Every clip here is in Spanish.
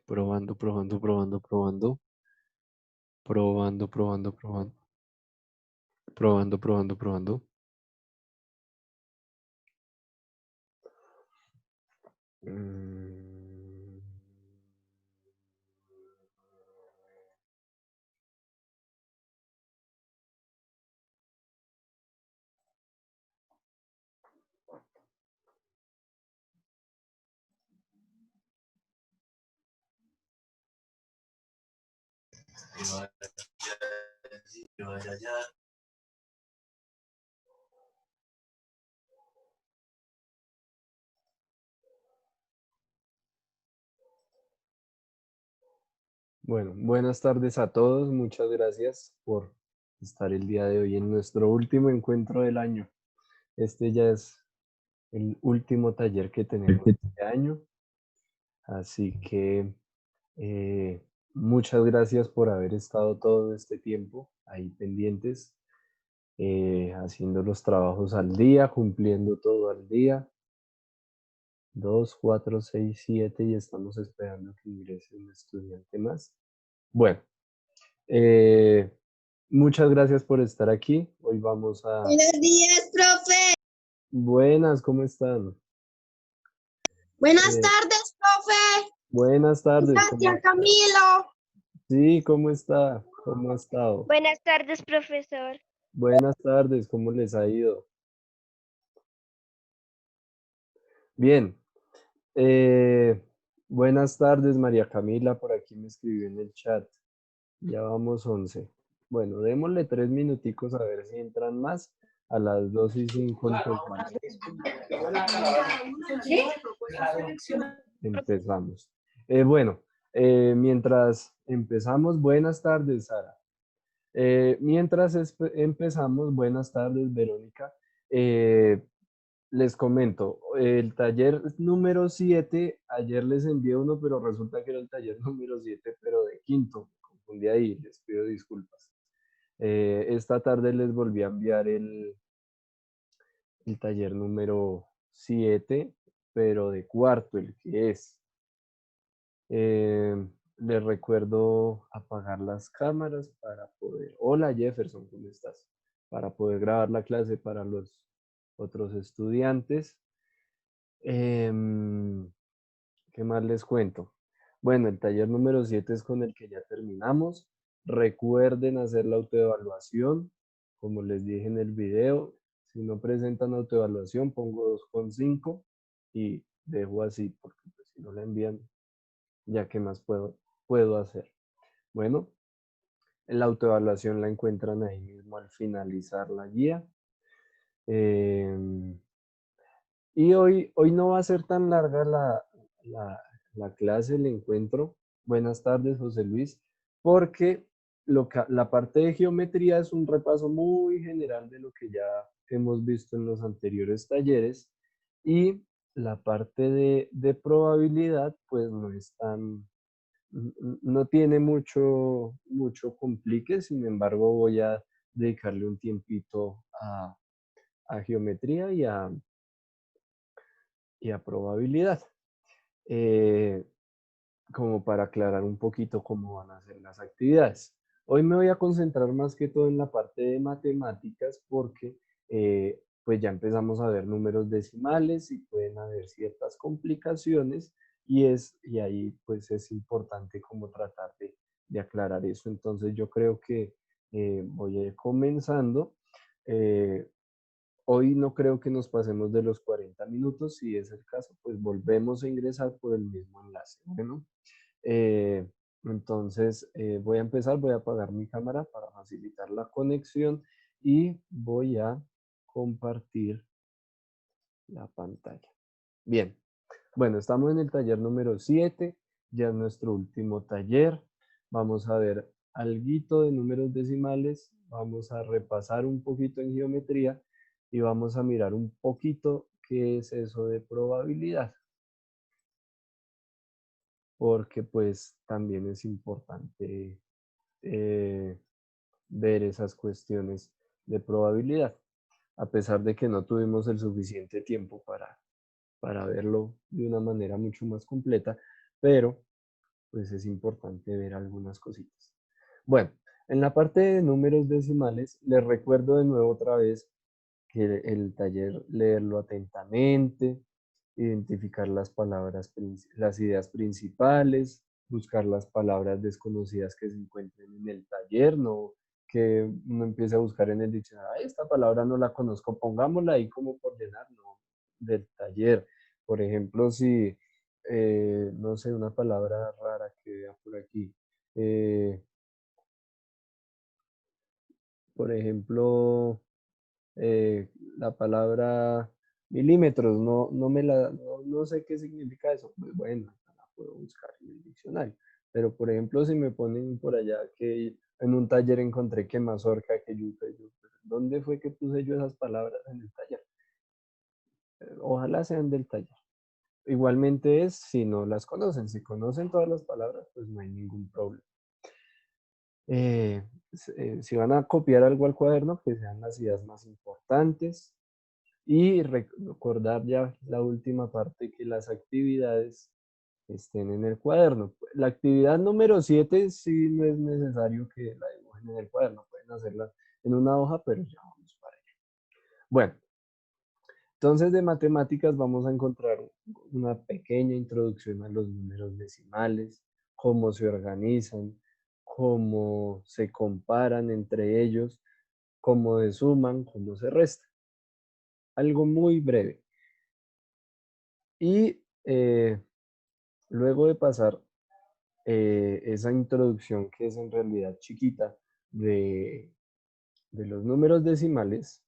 Probando, probando, probando, probando. Probando, probando, probando. Probando, probando, probando. Mm, Bueno, buenas tardes a todos. Muchas gracias por estar el día de hoy en nuestro último encuentro del año. Este ya es el último taller que tenemos este año, así que eh, muchas gracias por haber estado todo este tiempo ahí pendientes, haciendo los trabajos al día, cumpliendo todo al día. 2, 4, 6, 7 y estamos esperando que ingrese un estudiante más. Bueno, eh, muchas gracias por estar aquí. Hoy vamos a... Buenos días, profe. Buenas, ¿cómo están? Buenas Eh, tardes, profe. buenas tardes, Gracias, Camilo. Sí, ¿cómo está? ¿Cómo ha estado? Buenas tardes, profesor. Buenas tardes, ¿cómo les ha ido? Bien. eh, Buenas tardes, María Camila, por aquí me escribió en el chat. Ya vamos 11. Bueno, démosle 3 minuticos a ver si entran más. A las 2:05 empezamos. Bueno, mientras empezamos, buenas tardes, Sara. Mientras empezamos, buenas tardes, Verónica. Eh, Les comento, el taller número 7, ayer les envié uno, pero resulta que era el taller número 7, pero de quinto. Me confundí ahí, les pido disculpas. Esta tarde les volví a enviar el taller número 7, pero de cuarto, el que es. Eh, Les recuerdo apagar las cámaras para poder... Hola Jefferson, ¿cómo estás? Para poder grabar la clase para los otros estudiantes. Em, ¿Qué más les cuento? Bueno, el taller número 7 es con el que ya terminamos. Recuerden hacer la autoevaluación, como les dije en el video. Si no presentan autoevaluación, pongo 2,5 y dejo así, porque pues, si no la envían, ya qué más puedo hacer. Bueno, la autoevaluación la encuentran ahí mismo al finalizar la guía. Em, Y hoy no va a ser tan larga la, la clase, el encuentro. Buenas tardes, José Luis, porque la parte de geometría es un repaso muy general de lo que ya hemos visto en los anteriores talleres y la parte de probabilidad pues no es tan, no tiene mucho complique, sin embargo voy a dedicarle un tiempito a geometría y a probabilidad, eh, como para aclarar un poquito cómo van a ser las actividades. Hoy me voy a concentrar más que todo en la parte de matemáticas porque pues ya empezamos a ver números decimales y pueden haber ciertas complicaciones y ahí pues es importante como tratar de aclarar eso. Entonces yo creo que voy a ir comenzando. Eh, Hoy no creo que nos pasemos de los 40 minutos. Si es el caso, pues volvemos a ingresar por el mismo enlace. Bueno, eh, entonces voy a empezar, voy a apagar mi cámara para facilitar la conexión y voy a compartir la pantalla. Bien, bueno, estamos en el taller número 7, ya es nuestro último taller. Vamos a ver alguito de números decimales, vamos a repasar un poquito en geometría y vamos a mirar un poquito qué es eso de probabilidad, porque pues también es importante eh, ver esas cuestiones de probabilidad, a pesar de que no tuvimos el suficiente tiempo para verlo de una manera mucho más completa, pero pues es importante ver algunas cositas. Bueno, en la parte de números decimales, les recuerdo de nuevo otra vez que el taller leerlo atentamente, identificar las palabras, las ideas principales, buscar las palabras desconocidas que se encuentren en el taller, no que uno empiece a buscar en el diccionario, "Ay, esta palabra no la conozco, pongámosla ahí como por llenar", no, del taller. Por ejemplo, si, no sé, una palabra rara que vea por aquí, eh, por ejemplo, la palabra milímetros, no sé qué significa eso, pues bueno, la puedo buscar en el diccionario. Pero por ejemplo, si me ponen por allá que en un taller encontré que mazorca, que yuca, ¿dónde fue que puse yo esas palabras en el taller? Ojalá sean del taller. Igualmente es si no las conocen, si conocen todas las palabras, pues no hay ningún problema. Si van a copiar algo al cuaderno, que sean las ideas más importantes. Y recordar ya la última parte, que las actividades estén en el cuaderno. La actividad número 7 sí no es necesario que la dibujen en el cuaderno, pueden hacerla en una hoja, pero ya vamos para ello. Bueno, entonces de matemáticas vamos a encontrar una pequeña introducción a los números decimales, cómo se organizan, cómo se comparan entre ellos, cómo se suman, cómo se restan. Algo muy breve. Y luego de pasar esa introducción, que es en realidad chiquita, de, de los números decimales,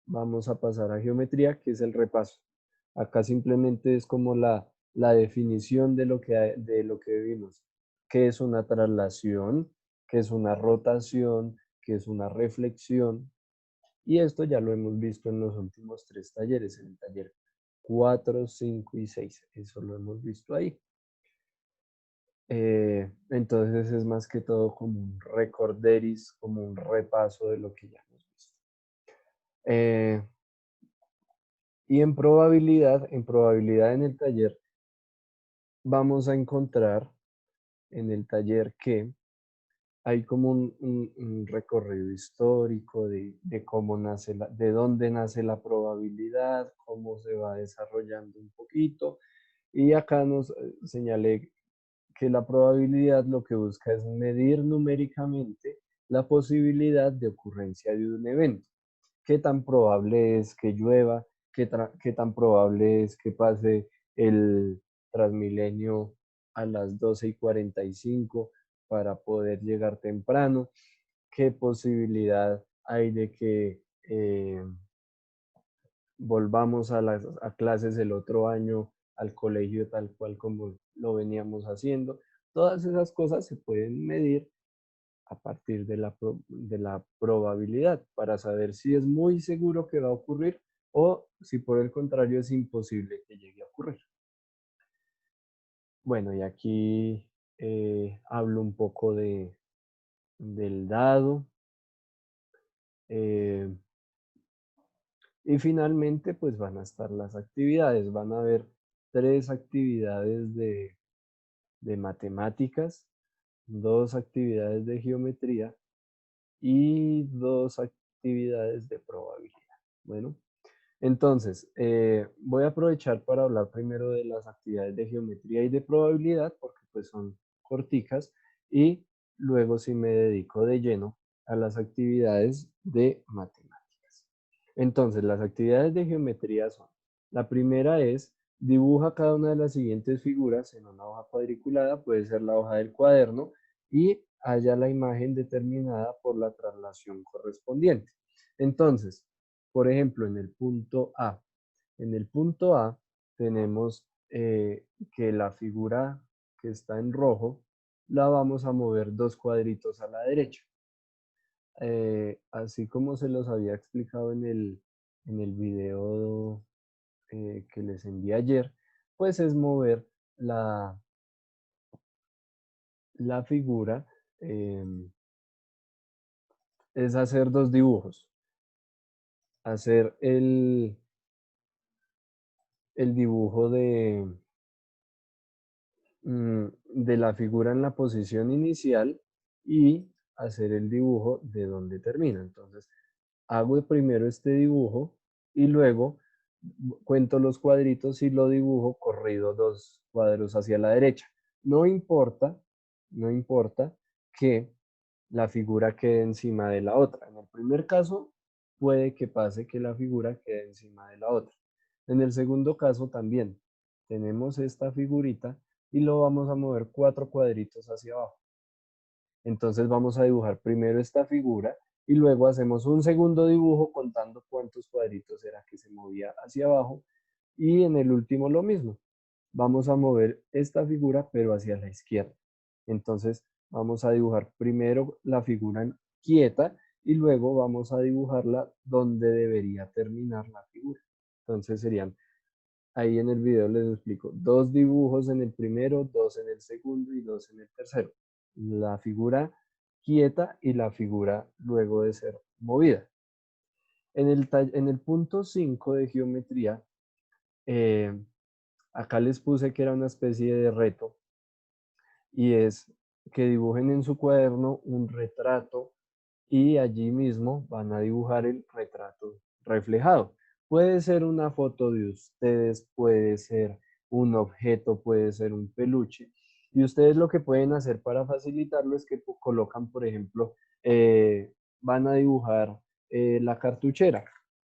vamos a pasar a geometría, que es el repaso. Acá simplemente es como la definición de lo que vimos. ¿Qué es una traslación? ¿Qué es una rotación? ¿Qué es una reflexión? Y esto ya lo hemos visto en los últimos 3 talleres, en el taller 4, 5 y 6. Eso lo hemos visto ahí. Entonces es más que todo como un recorderis, como un repaso de lo que ya hemos visto. Y en probabilidad en el taller, vamos a encontrar en el taller que hay como un recorrido histórico de cómo nace de dónde nace la probabilidad, cómo se va desarrollando un poquito. Y acá nos señalé que la probabilidad lo que busca es medir numéricamente la posibilidad de ocurrencia de un evento. ¿Qué tan probable es que llueva? ¿Qué tan probable es que pase el Transmilenio a las 12:45 para poder llegar temprano? ¿Qué posibilidad hay de que volvamos a clases el otro año al colegio tal cual como lo veníamos haciendo? Todas esas cosas se pueden medir a partir de la probabilidad para saber si es muy seguro que va a ocurrir o si por el contrario es imposible que llegue a ocurrir. Bueno, y aquí hablo un poco del dado. eh, y finalmente, pues van a estar las actividades. Van a haber 3 actividades de matemáticas, 2 actividades de geometría y 2 actividades de probabilidad. Bueno, entonces, voy a aprovechar para hablar primero de las actividades de geometría y de probabilidad, porque pues son corticas, y luego sí me dedico de lleno a las actividades de matemáticas. Entonces, las actividades de geometría son, la primera es, dibuja cada una de las siguientes figuras en una hoja cuadriculada, puede ser la hoja del cuaderno, y haya la imagen determinada por la traslación correspondiente. Entonces, por ejemplo, en el punto A tenemos que la figura que está en rojo la vamos a mover 2 cuadritos a la derecha. Así como se los había explicado en el video que les envié ayer, pues es mover la figura, es hacer 2 dibujos. Hacer el dibujo de la figura en la posición inicial y hacer el dibujo de donde termina. Entonces, hago primero este dibujo y luego cuento los cuadritos y lo dibujo corrido 2 cuadros hacia la derecha. No importa, no importa que la figura quede encima de la otra. En el primer caso, puede que pase que la figura quede encima de la otra. En el segundo caso también tenemos esta figurita y lo vamos a mover 4 cuadritos hacia abajo. Entonces vamos a dibujar primero esta figura y luego hacemos un segundo dibujo contando cuántos cuadritos era que se movía hacia abajo. Y en el último lo mismo. Vamos a mover esta figura pero hacia la izquierda. Entonces vamos a dibujar primero la figura quieta y luego vamos a dibujarla donde debería terminar la figura. Entonces serían, ahí en el video les explico, 2 dibujos en el primero, 2 en el segundo y 2 en el tercero. La figura quieta y la figura luego de ser movida. En el punto 5 de geometría, acá les puse que era una especie de reto y es que dibujen en su cuaderno un retrato y allí mismo van a dibujar el retrato reflejado. Puede ser una foto de ustedes, puede ser un objeto, puede ser un peluche. Y ustedes lo que pueden hacer para facilitarlo es que colocan, por ejemplo, van a dibujar la cartuchera.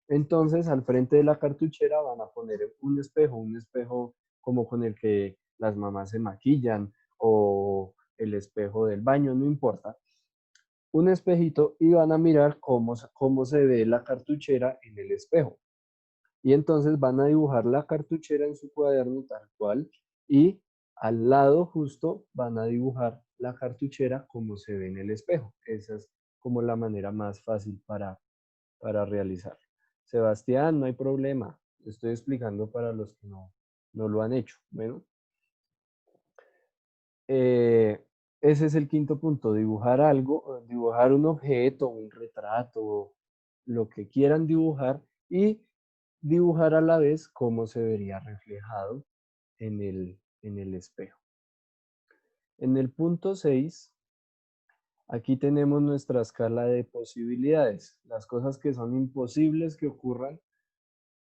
Entonces, al frente de la cartuchera van a poner un espejo como con el que las mamás se maquillan o el espejo del baño, no importa, un espejito y van a mirar cómo se ve la cartuchera en el espejo. Y entonces van a dibujar la cartuchera en su cuaderno tal cual y al lado justo van a dibujar la cartuchera como se ve en el espejo. Esa es como la manera más fácil para realizarlo. Sebastián, no hay problema. Estoy explicando para los que no lo han hecho. Bueno, ese es el quinto punto, dibujar algo, dibujar un objeto, un retrato, lo que quieran dibujar y dibujar a la vez cómo se vería reflejado en el espejo. En el punto 6, aquí tenemos nuestra escala de posibilidades, las cosas que son imposibles que ocurran,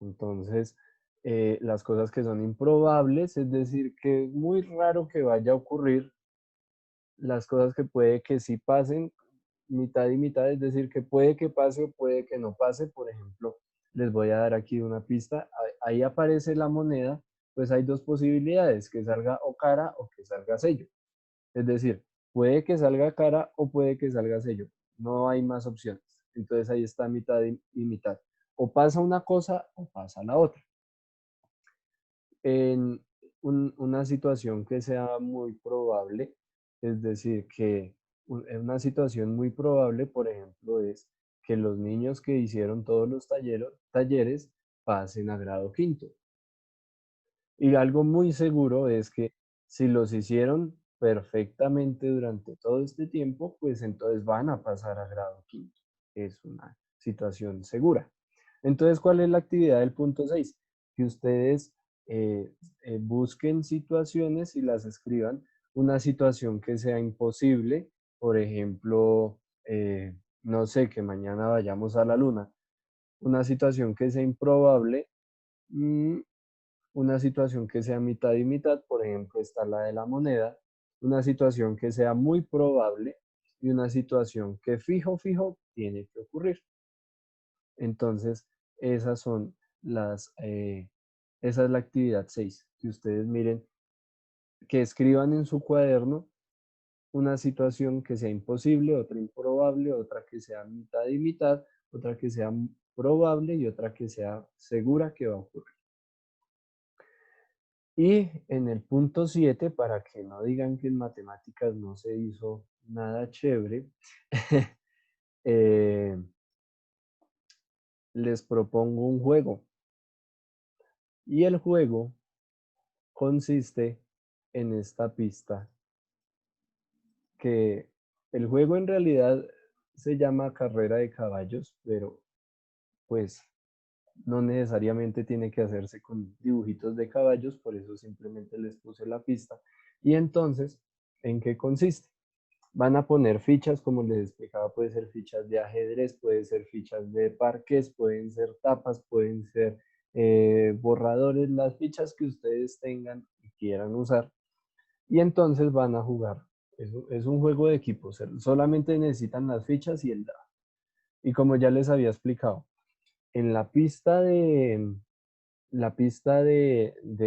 entonces las cosas que son improbables, es decir, que es muy raro que vaya a ocurrir, las cosas que puede que sí pasen, mitad y mitad, es decir, que puede que pase o puede que no pase. Por ejemplo, les voy a dar aquí una pista. Ahí aparece la moneda, pues hay 2 posibilidades, que salga o cara o que salga sello. Es decir, puede que salga cara o puede que salga sello. No hay más opciones. Entonces ahí está mitad y mitad. O pasa una cosa o pasa la otra. En una situación que sea muy probable, es decir, que en una situación muy probable, por ejemplo, es que los niños que hicieron todos los talleres pasen a grado quinto. Y algo muy seguro es que si los hicieron perfectamente durante todo este tiempo, pues entonces van a pasar a grado quinto. Es una situación segura. Entonces, ¿cuál es la actividad del punto 6? Que ustedes busquen situaciones y las escriban. Una situación que sea imposible, por ejemplo, no sé, que mañana vayamos a la luna. Una situación que sea improbable, mm, una situación que sea mitad y mitad, por ejemplo, está la de la moneda, una situación que sea muy probable y una situación que fijo tiene que ocurrir. Entonces, esas son esa es la actividad 6, que ustedes miren, que escriban en su cuaderno una situación que sea imposible, otra improbable, otra que sea mitad y mitad, otra que sea probable y otra que sea segura que va a ocurrir. Y en el punto 7, para que no digan que en matemáticas no se hizo nada chévere, eh, les propongo un juego. Y el juego consiste en esta pista, que el juego en realidad se llama carrera de caballos, pero pues no necesariamente tiene que hacerse con dibujitos de caballos, por eso simplemente les puse la pista. Y entonces, ¿en qué consiste? Van a poner fichas, como les explicaba, puede ser fichas de ajedrez, puede ser fichas de parqués, pueden ser tapas, pueden ser borradores, las fichas que ustedes tengan y quieran usar. Y entonces van a jugar. Es un juego de equipos, solamente necesitan las fichas y el dado. Y como ya les había explicado, en la pista de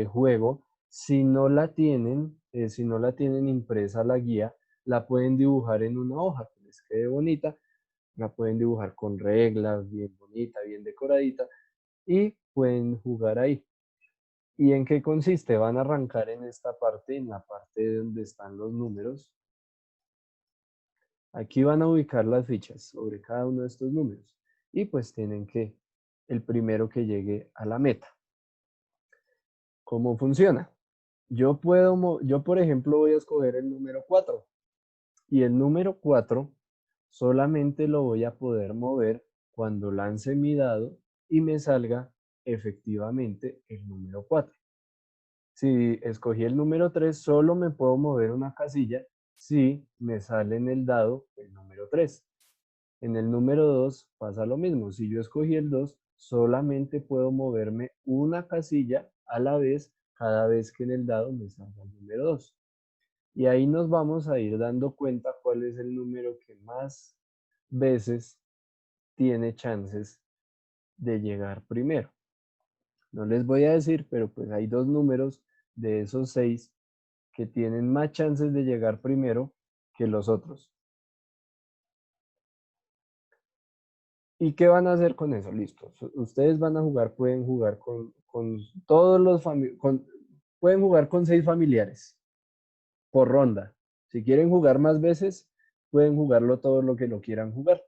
juego, si no la tienen impresa la guía, la pueden dibujar en una hoja que les quede bonita, la pueden dibujar con reglas, bien bonita, bien decoradita, y pueden jugar ahí. ¿Y en qué consiste? Van a arrancar en esta parte, en la parte donde están los números. Aquí van a ubicar las fichas sobre cada uno de estos números. Y pues tienen que, el primero que llegue a la meta. ¿Cómo funciona? Yo por ejemplo, voy a escoger el número 4. Y el número 4 solamente lo voy a poder mover cuando lance mi dado y me salga efectivamente el número 4. Si escogí el número 3, solo me puedo mover una casilla si me sale en el dado el número 3. En el número 2 pasa lo mismo. Si yo escogí el 2, solamente puedo moverme una casilla a la vez cada vez que en el dado me salga el número 2. Y ahí nos vamos a ir dando cuenta cuál es el número que más veces tiene chances de llegar primero. No les voy a decir, pero pues hay dos números de esos 6 que tienen más chances de llegar primero que los otros. ¿Y qué van a hacer con eso? Listo. Ustedes van a jugar, pueden jugar con todos los pueden jugar con 6 familiares por ronda. Si quieren jugar más veces, pueden jugarlo todo lo que lo quieran jugar.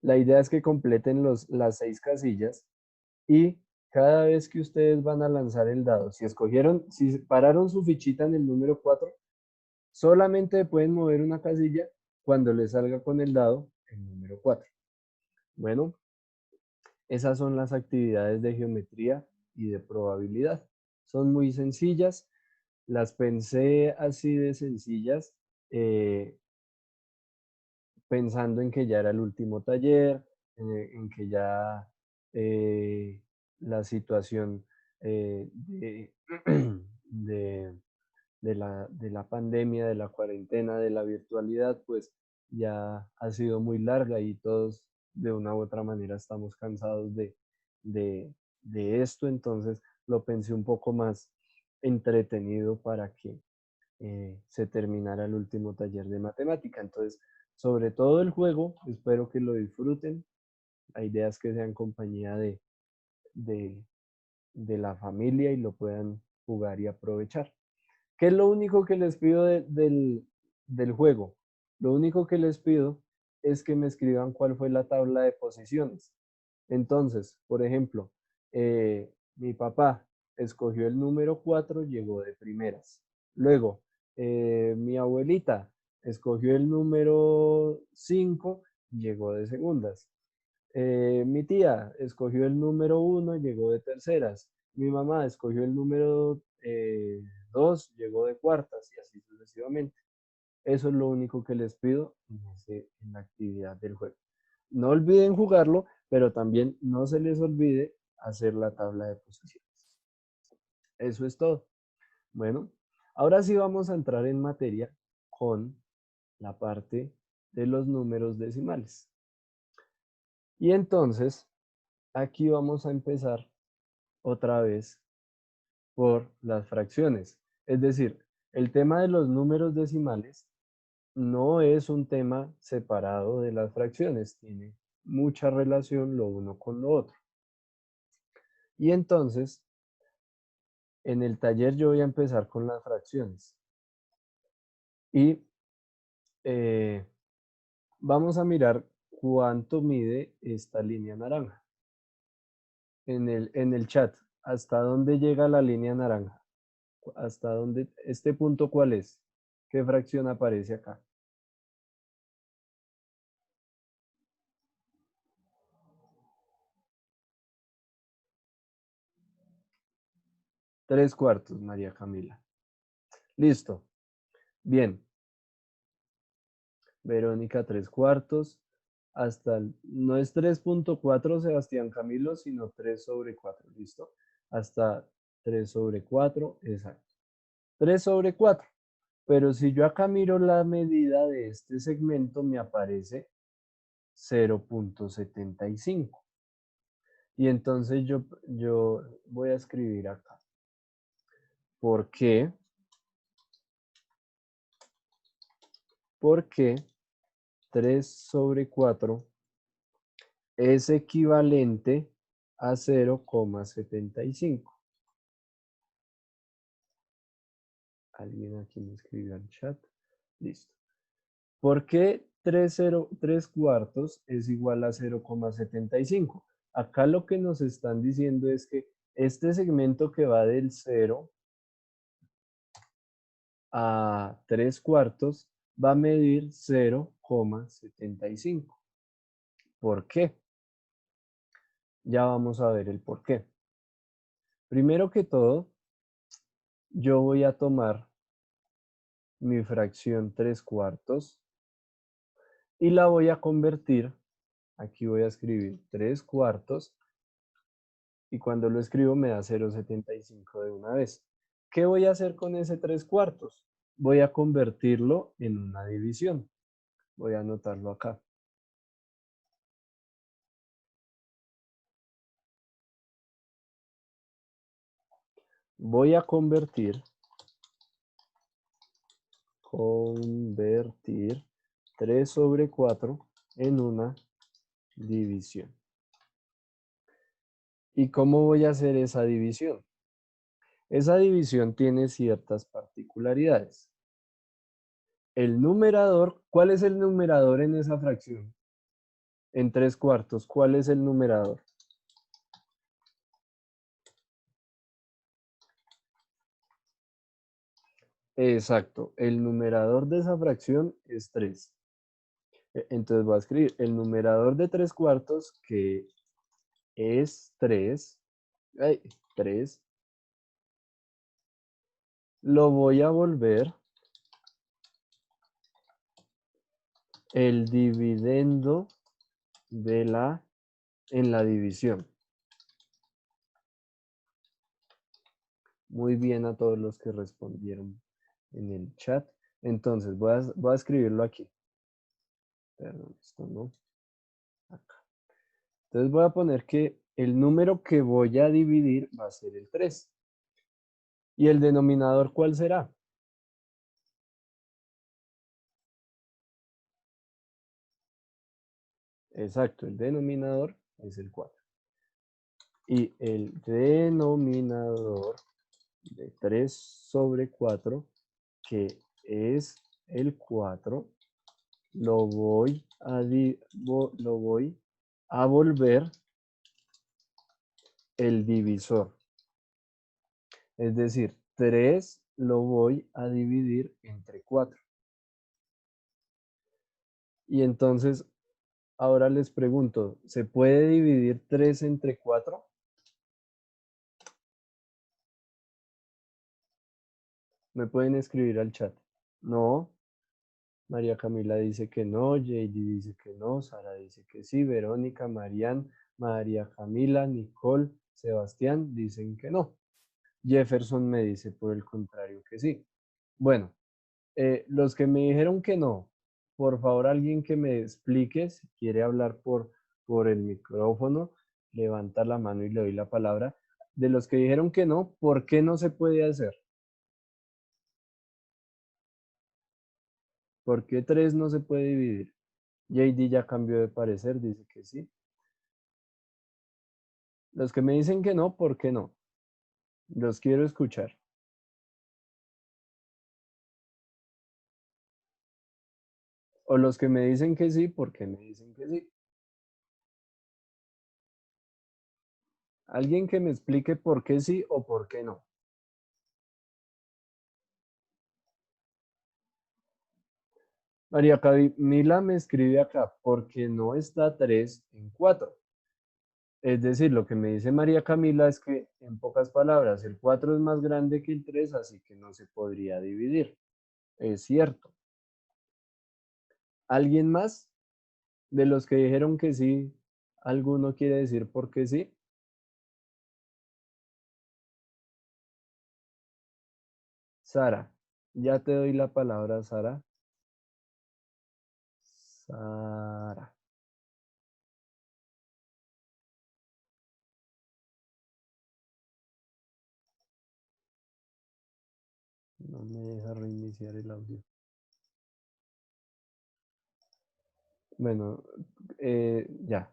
La idea es que completen las 6 casillas y cada vez que ustedes van a lanzar el dado, si pararon su fichita en el número 4, solamente pueden mover una casilla cuando les salga con el dado el número 4. Bueno, esas son las actividades de geometría y de probabilidad. Son muy sencillas, las pensé así de sencillas, pensando en que ya era el último taller, en que ya la situación de, de la pandemia, de la cuarentena, de la virtualidad, pues ya ha sido muy larga y todos de una u otra manera estamos cansados de esto, entonces lo pensé un poco más entretenido para que se terminara el último taller de matemática. Entonces, sobre todo el juego, espero que lo disfruten. La idea es que sean compañía de, de la familia y lo puedan jugar y aprovechar. ¿Qué es lo único que les pido del juego? Lo único que les pido es que me escriban cuál fue la tabla de posiciones. Entonces, por ejemplo, mi papá escogió el número 4, llegó de primeras. Luego, mi abuelita escogió el número 5, llegó de segundas. Mi tía escogió el número 1, llegó de terceras. Mi mamá escogió el número 2, llegó de cuartas y así sucesivamente. Eso es lo único que les pido en la actividad del juego. No olviden jugarlo, pero también no se les olvide hacer la tabla de posiciones. Eso es todo. Bueno, ahora sí vamos a entrar en materia con la parte de los números decimales. Y entonces, aquí vamos a empezar otra vez por las fracciones. Es decir, el tema de los números decimales no es un tema separado de las fracciones, tiene mucha relación lo uno con lo otro. Y entonces, en el taller yo voy a empezar con las fracciones. Y vamos a mirar cuánto mide esta línea naranja en el chat. ¿Hasta dónde llega la línea naranja? ¿Hasta dónde? ¿Este punto cuál es? ¿Qué fracción aparece acá? 3/4, María Camila. Listo. Bien. Verónica, 3/4. No es 3.4, Sebastián Camilo, sino 3/4. ¿Listo? Hasta 3/4, exacto. 3/4. Pero si yo acá miro la medida de este segmento, me aparece 0.75. Y entonces yo voy a escribir acá. ¿Por qué? Porque 3/4 es equivalente a 0,75. Alguien aquí me escribió al chat. Listo. ¿Por qué 3/4 es igual a 0,75? Acá lo que nos están diciendo es que este segmento que va del 0 a 3/4 va a medir 0,75. ¿Por qué? Ya vamos a ver el por qué. Primero que todo, yo voy a tomar mi fracción 3/4 y la voy a convertir, aquí voy a escribir 3/4 y cuando lo escribo me da 0,75 de una vez. ¿Qué voy a hacer con ese 3/4? Voy a convertirlo en una división. Voy a anotarlo acá. Voy a convertir 3/4 en una división. ¿Y cómo voy a hacer esa división? Esa división tiene ciertas particularidades. El numerador, ¿cuál es el numerador en esa fracción? En 3/4, ¿cuál es el numerador? Exacto, el numerador de esa fracción es 3. Entonces voy a escribir el numerador de 3/4, que es 3, 3, lo voy a volver el dividendo en la división. Muy bien a todos los que respondieron en el chat. Entonces voy a escribirlo aquí. Perdón, esto no. Acá. Entonces voy a poner que el número que voy a dividir va a ser el 3. ¿Y el denominador cuál será? Exacto, el denominador es el 4. Y el denominador de 3/4, que es el 4, lo voy a volver el divisor. Es decir, 3 lo voy a dividir entre 4. Y entonces, ahora les pregunto, ¿se puede dividir 3 entre 4? Me pueden escribir al chat. No. María Camila dice que no, JD dice que no, Sara dice que sí, Verónica, Marian, María Camila, Nicole, Sebastián dicen que no. Jefferson me dice por el contrario que sí. Bueno, los que me dijeron que no, por favor alguien que me explique, si quiere hablar por el micrófono, levanta la mano y le doy la palabra. De los que dijeron que no, ¿por qué no se puede hacer? ¿Por qué 3 no se puede dividir? JD ya cambió de parecer, dice que sí. Los que me dicen que no, ¿por qué no? Los quiero escuchar. O los que me dicen que sí, ¿por qué me dicen que sí? Alguien que me explique por qué sí o por qué no. María Camila me escribe acá, porque no está 3 en 4. Es decir, lo que me dice María Camila es que, en pocas palabras, el 4 es más grande que el 3, así que no se podría dividir. Es cierto. ¿Alguien más de los que dijeron que sí? ¿Alguno quiere decir por qué sí? Sara, ya te doy la palabra, Sara. Sara. No me deja reiniciar el audio. Bueno, ya.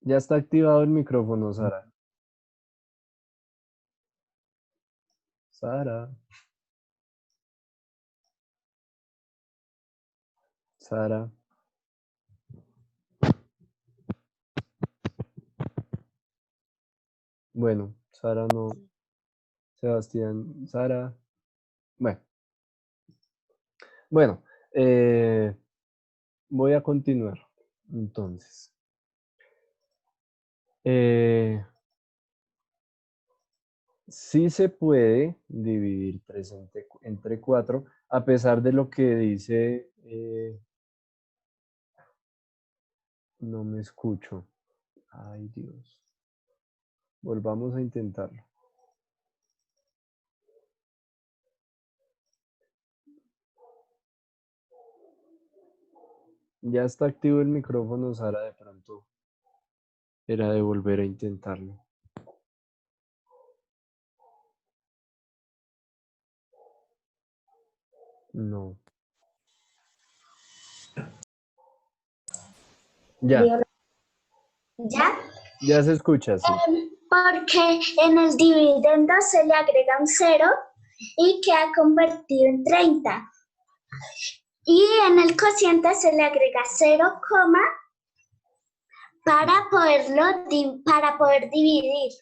Ya está activado el micrófono, Sara. Sara. Sara. Bueno, Sara no. Sebastián, Sara. Bueno, bueno, voy a continuar. Entonces, eh, sí se puede dividir 3 entre 4, a pesar de lo que dice, no me escucho. Ay, Dios. Volvamos a intentarlo. Ya está activo el micrófono, Sara, de pronto era de volver a intentarlo. No. Ya, ¿Ya? ya se escucha, sí. Porque en el dividendo se le agrega un 0 y queda convertido en 30. Y en el cociente se le agrega 0, para poder dividir.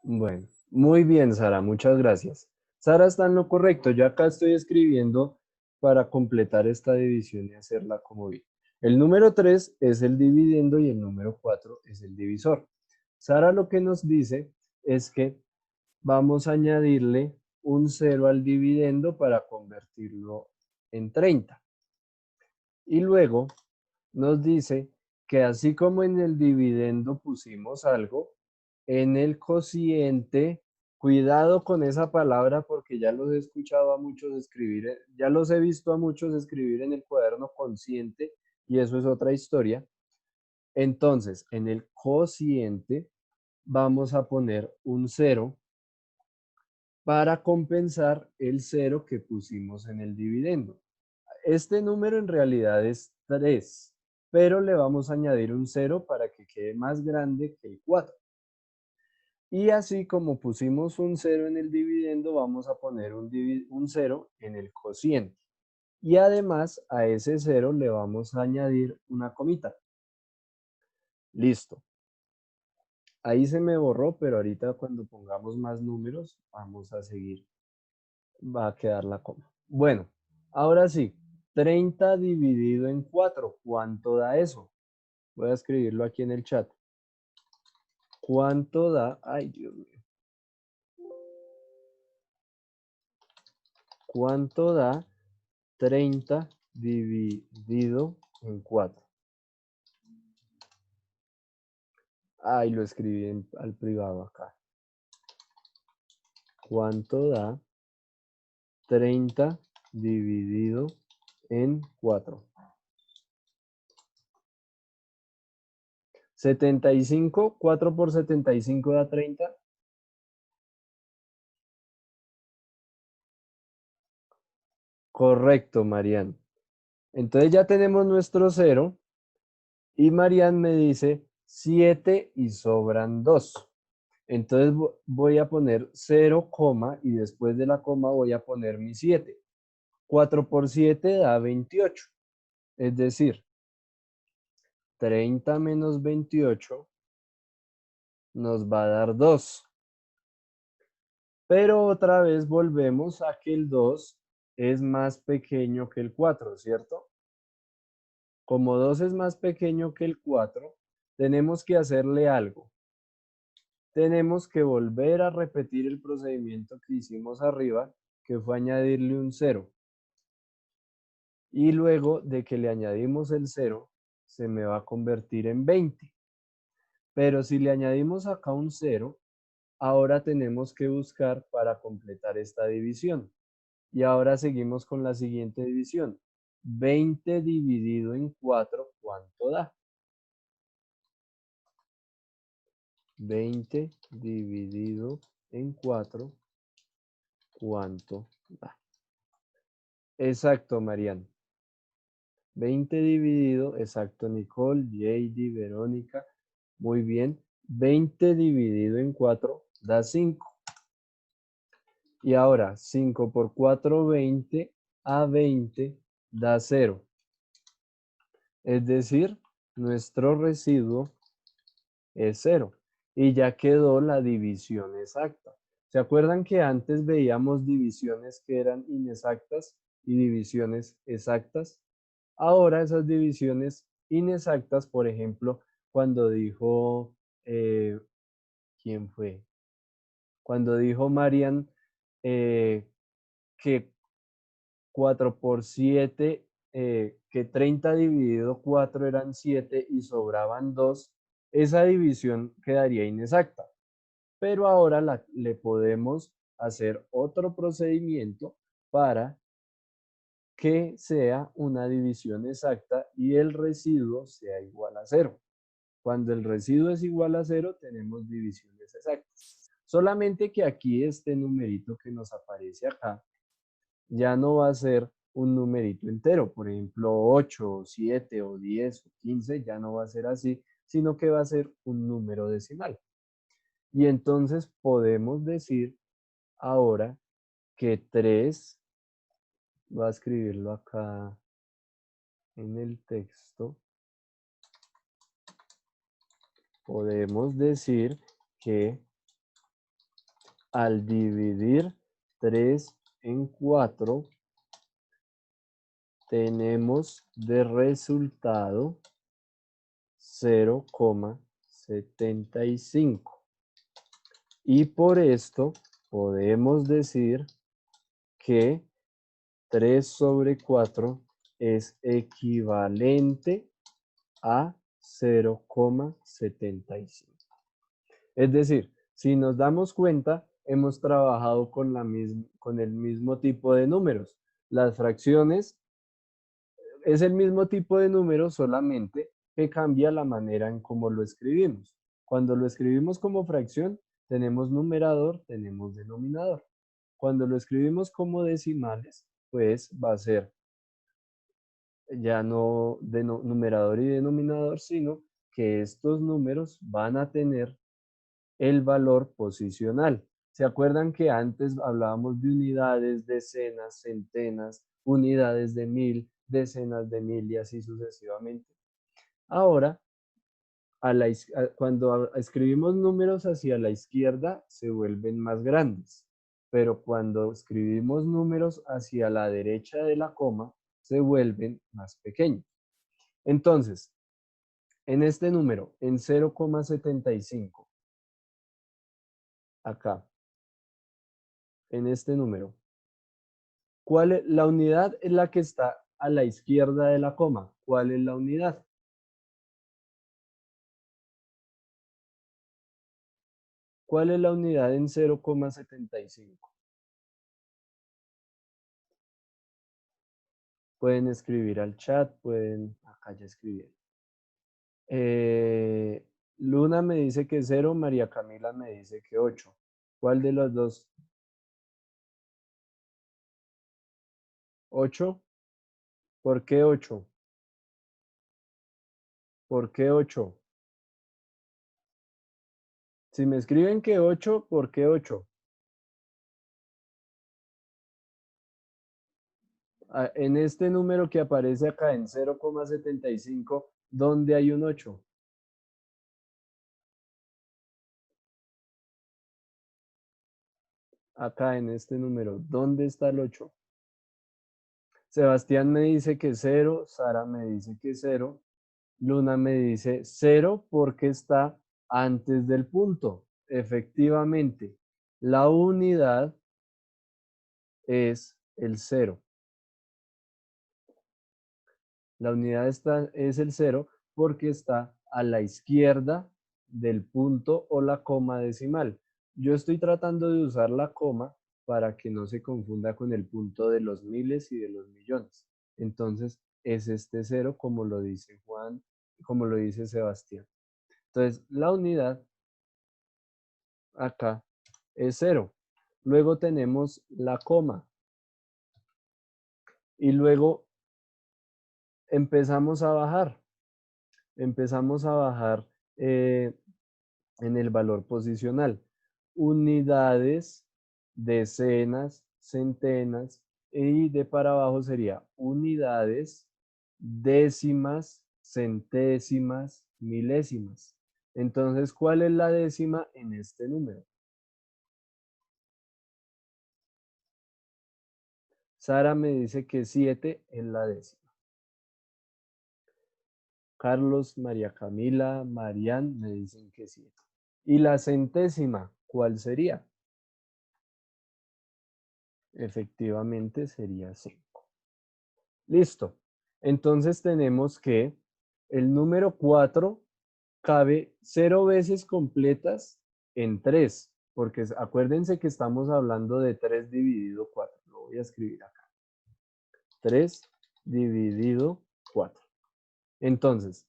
Bueno, muy bien, Sara, muchas gracias. Sara está en lo correcto. Yo acá estoy escribiendo para completar esta división y hacerla como vi. El número 3 es el dividendo y el número 4 es el divisor. Sara lo que nos dice es que vamos a añadirle un 0 al dividendo para convertirlo en 30. Y luego nos dice que así como en el dividendo pusimos algo, en el cociente, cuidado con esa palabra porque ya los he escuchado a muchos escribir, ya los he visto a muchos escribir en el cuaderno consciente y eso es otra historia. Entonces, en el cociente vamos a poner un 0 para compensar el 0 que pusimos en el dividendo. Este número en realidad es 3, pero le vamos a añadir un 0 para que quede más grande que el 4. Y así como pusimos un 0 en el dividendo, vamos a poner un 0 en el cociente. Y además a ese 0 le vamos a añadir una comita. Listo. Ahí se me borró, pero ahorita cuando pongamos más números, vamos a seguir. Va a quedar la coma. Bueno, ahora sí, 30 dividido en 4, ¿cuánto da eso? Voy a escribirlo aquí en el chat. ¿Cuánto da? Ay, Dios mío. ¿Cuánto da 30 dividido en 4? Ay, lo escribí al privado acá. ¿Cuánto da 30 dividido en 4? 75, 4 por 75 da 30. Correcto, Marian. Entonces ya tenemos nuestro 0 y Marian me dice 7 y sobran 2. Entonces voy a poner 0, y después de la coma voy a poner mi 7. 4 por 7 da 28. Es decir, 30 menos 28 nos va a dar 2. Pero otra vez volvemos a que el 2 es más pequeño que el 4, ¿cierto? Como 2 es más pequeño que el 4, tenemos que hacerle algo. Tenemos que volver a repetir el procedimiento que hicimos arriba, que fue añadirle un 0. Y luego de que le añadimos el 0, se me va a convertir en 20. Pero si le añadimos acá un 0, ahora tenemos que buscar para completar esta división. Y ahora seguimos con la siguiente división. 20 dividido en 4, ¿cuánto da? 20 dividido en 4, ¿cuánto da? Exacto, Marian. 20 dividido, exacto, Nicole, JD, Verónica. Muy bien. 20 dividido en 4 da 5. Y ahora 5 por 4, 20. A 20 da 0. Es decir, nuestro residuo es 0. Y ya quedó la división exacta. ¿Se acuerdan que antes veíamos divisiones que eran inexactas y divisiones exactas? Ahora esas divisiones inexactas, por ejemplo, cuando dijo, ¿quién fue? Cuando dijo Marian que 4 por 7, que 30 dividido 4 eran 7 y sobraban 2, esa división quedaría inexacta. Pero ahora le podemos hacer otro procedimiento para que sea una división exacta y el residuo sea igual a 0. Cuando el residuo es igual a 0, tenemos divisiones exactas. Solamente que aquí este numerito que nos aparece acá ya no va a ser un numerito entero. Por ejemplo, 8, o 7, o 10, o 15, ya no va a ser así, sino que va a ser un número decimal. Y entonces podemos decir ahora que 3, voy a escribirlo acá en el texto, podemos decir que al dividir 3 en 4, tenemos de resultado 0,75. Y por esto podemos decir que 3 sobre 4 es equivalente a 0,75. Es decir, si nos damos cuenta, hemos trabajado con el mismo tipo de números. Las fracciones es el mismo tipo de número, solamente que cambia la manera en cómo lo escribimos. Cuando lo escribimos como fracción, tenemos numerador, tenemos denominador. Cuando lo escribimos como decimales, pues va a ser ya no de numerador y denominador, sino que estos números van a tener el valor posicional. ¿Se acuerdan que antes hablábamos de unidades, decenas, centenas, unidades de 1000, decenas de 1000 y así sucesivamente? Ahora, cuando escribimos números hacia la izquierda, se vuelven más grandes, pero cuando escribimos números hacia la derecha de la coma, se vuelven más pequeños. Entonces, en este número, en 0,75, acá, en este número, ¿cuál es la unidad? Es la que está a la izquierda de la coma. ¿Cuál es la unidad? ¿Cuál es la unidad en 0,75? Pueden escribir al chat, acá ya escribieron. Luna me dice que 0, María Camila me dice que 8. ¿Cuál de los dos? 8. ¿Por qué 8? ¿Por qué 8? Si me escriben que 8, ¿por qué 8? En este número que aparece acá en 0,75, ¿dónde hay un 8? Acá en este número, ¿dónde está el 8? Sebastián me dice que 0, Sara me dice que 0, Luna me dice 0 porque está antes del punto. Efectivamente, la unidad es el 0. La unidad es el 0 porque está a la izquierda del punto o la coma decimal. Yo estoy tratando de usar la coma para que no se confunda con el punto de los miles y de los millones. Entonces, es este 0 como lo dice Juan, como lo dice Sebastián. Entonces, la unidad acá es 0. Luego tenemos la coma. Y luego empezamos a bajar. Empezamos a bajar en el valor posicional. Unidades, decenas, centenas, y de para abajo sería unidades, décimas, centésimas, milésimas. Entonces, ¿cuál es la décima en este número? Sara me dice que 7 es la décima. Carlos, María Camila, Marián me dicen que 7. ¿Y la centésima cuál sería? Efectivamente sería 5. Listo. Entonces tenemos que el número 4 cabe 0 veces completas en 3, porque acuérdense que estamos hablando de 3 dividido 4. Lo voy a escribir acá. 3 dividido 4. Entonces,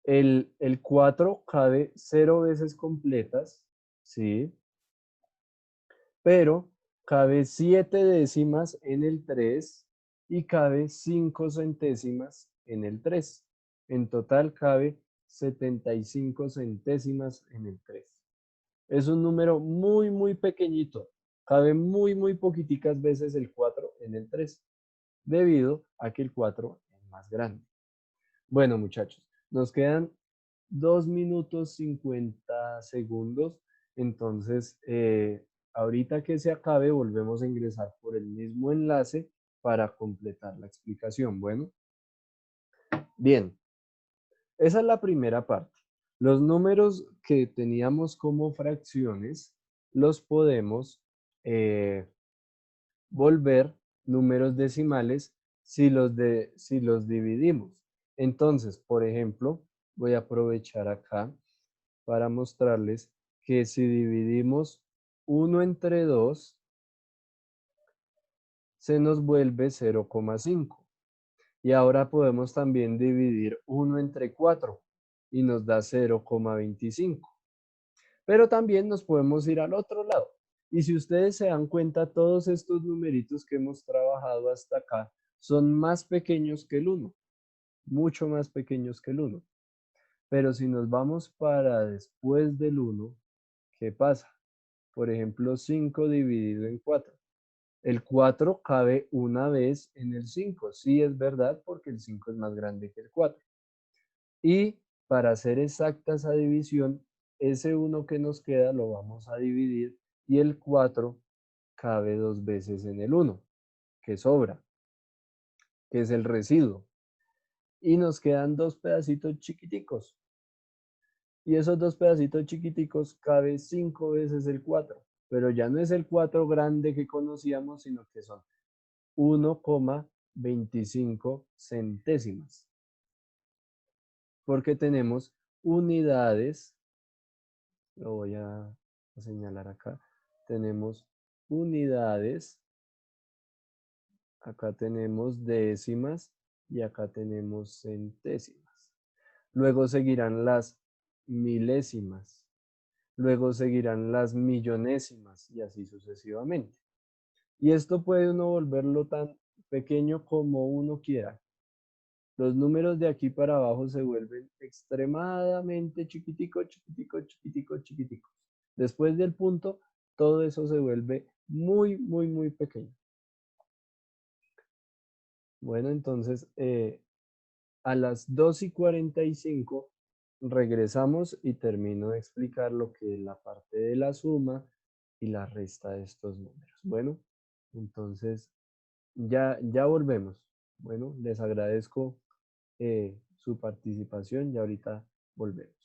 el 4 cabe 0 veces completas, ¿sí? Pero cabe 7 décimas en el 3 y cabe 5 centésimas en el 3. En total cabe 75 centésimas en el 3. Es un número muy, muy pequeñito. Cabe muy, muy poquiticas veces el 4 en el 3, debido a que el 4 es más grande. Bueno, muchachos, nos quedan 2 minutos 50 segundos. Entonces, ahorita que se acabe, volvemos a ingresar por el mismo enlace para completar la explicación. Bueno, bien, esa es la primera parte. Los números que teníamos como fracciones los podemos volver números decimales si los dividimos. Entonces, por ejemplo, voy a aprovechar acá para mostrarles que si dividimos 1 entre 2, se nos vuelve 0,5. Y ahora podemos también dividir 1 entre 4 y nos da 0,25. Pero también nos podemos ir al otro lado. Y si ustedes se dan cuenta, todos estos numeritos que hemos trabajado hasta acá son más pequeños que el 1, mucho más pequeños que el 1. Pero si nos vamos para después del 1, ¿qué pasa? Por ejemplo, 5 dividido en 4. El 4 cabe una vez en el 5. Sí, es verdad, porque el 5 es más grande que el 4. Y para hacer exacta esa división, ese 1 que nos queda lo vamos a dividir y el 4 cabe 2 veces en el 1, que sobra, que es el residuo. Y nos quedan 2 pedacitos chiquiticos. Y esos 2 pedacitos chiquiticos cabe 5 veces el 4. Pero ya no es el 4 grande que conocíamos, sino que son 1,25 centésimas. Porque tenemos unidades, lo voy a señalar acá, tenemos unidades, acá tenemos décimas y acá tenemos centésimas. Luego seguirán las milésimas, luego seguirán las millonésimas y así sucesivamente. Y esto puede uno volverlo tan pequeño como uno quiera. Los números de aquí para abajo se vuelven extremadamente chiquitico, chiquitico, chiquitico, chiquitico. Después del punto, todo eso se vuelve muy, muy, muy pequeño. Bueno, entonces a las 2:45 regresamos y termino de explicar lo que es la parte de la suma y la resta de estos números. Bueno, entonces Ya volvemos. Bueno, les agradezco su participación y ahorita volvemos.